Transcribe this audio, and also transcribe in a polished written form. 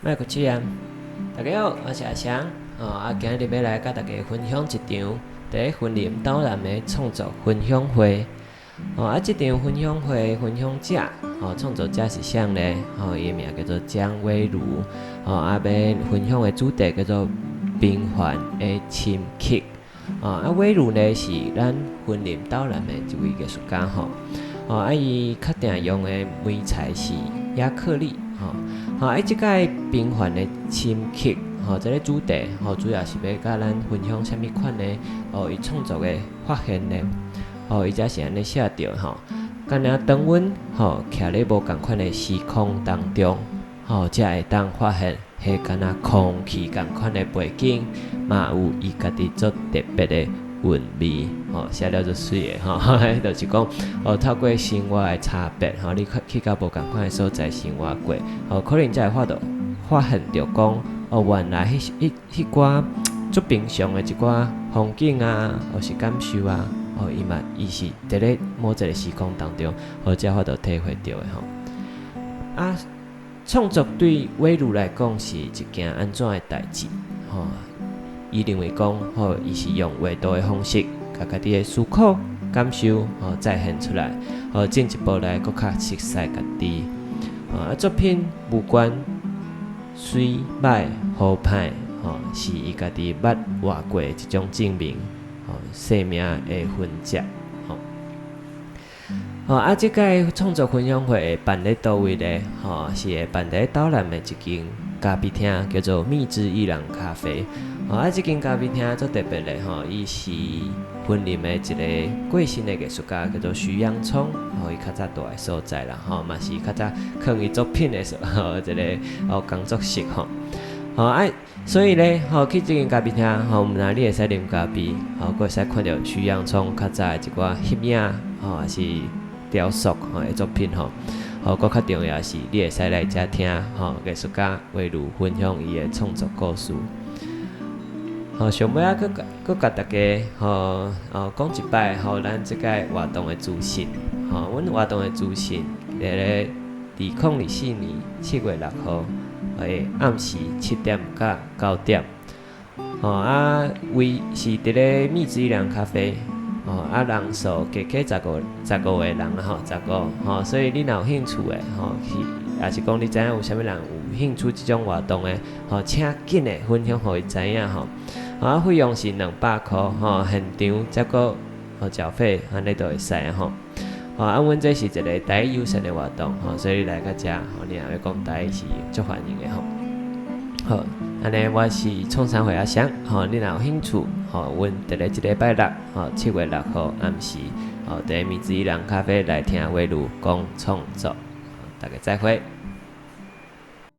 麦克气啊！大家好，我是阿翔。今日要来甲大家分享一场在婚林岛南的创作分享会。这场分享会分享者，创作者是谁呢？伊名叫做江威如。要分享的主题叫做平凡的深刻。威如呢是咱婚林岛南的一位艺术家。伊确定用的媒材是亚克力。即个平凡的深刻，这个主题，主要是要甲咱分享什么款的，伊创作的发现呢？伊则是安尼写着，敢若当阮徛咧无共款的时空当中，才会当发现，迄敢若空气共款的背景，嘛有伊家己做特别的韵味，写了就水的，就是讲，透过生活的差别，你去到无共款的所在生活过，可能才会发现着讲，原来迄寡足平常的一寡风景啊，或是感受啊，伊是伫咧某一个时空当中，才会体会到的创作对威如来讲是一件安怎的代志？伊认为讲，伊是用画图的方式，甲家己的思考、感受，再现出来，进一步来更较熟悉家己。作品无关水歹好歹，是伊家己捌活过一种证明，生命的分析。即个创作分享会会办咧倒位咧？是会办在岛南的一间咖啡厅，叫做蜜汁伊朗咖啡。即间咖啡厅做特别咧，伊是婚林的一个过身的艺术家，叫做徐阳聪，伊较早住的所在啦，嘛是较早藏伊作品的一个工作室所以咧，去即间咖啡厅，毋但你会使啉咖啡，佫会使看到徐阳聪较早的一寡翕影，也是雕塑的作品佫较重要是，你会使来遮听艺术家为如分享伊的创作故事。上尾佫甲大家讲一摆，咱即个活动的资讯。阮活动的资讯，咧2024年7月6号的暗时7点到9点。位是伫咧蜜汁伊朗咖啡。人数加15个人啦，15，所以你若有兴趣的，也是讲你知影有啥物人有兴趣即种活动的，请紧的分享互伊知影费用是200块，现场则个缴费安尼都会使阮这是一个台语优先的活动，所以来到遮，你若要讲台语是足欢迎的安尼我是创啥会阿翔，你若有兴趣，阮伫咧一礼拜六，7月6号暗时，伫蜜汁伊朗咖啡来听威如讲创作，大家再会。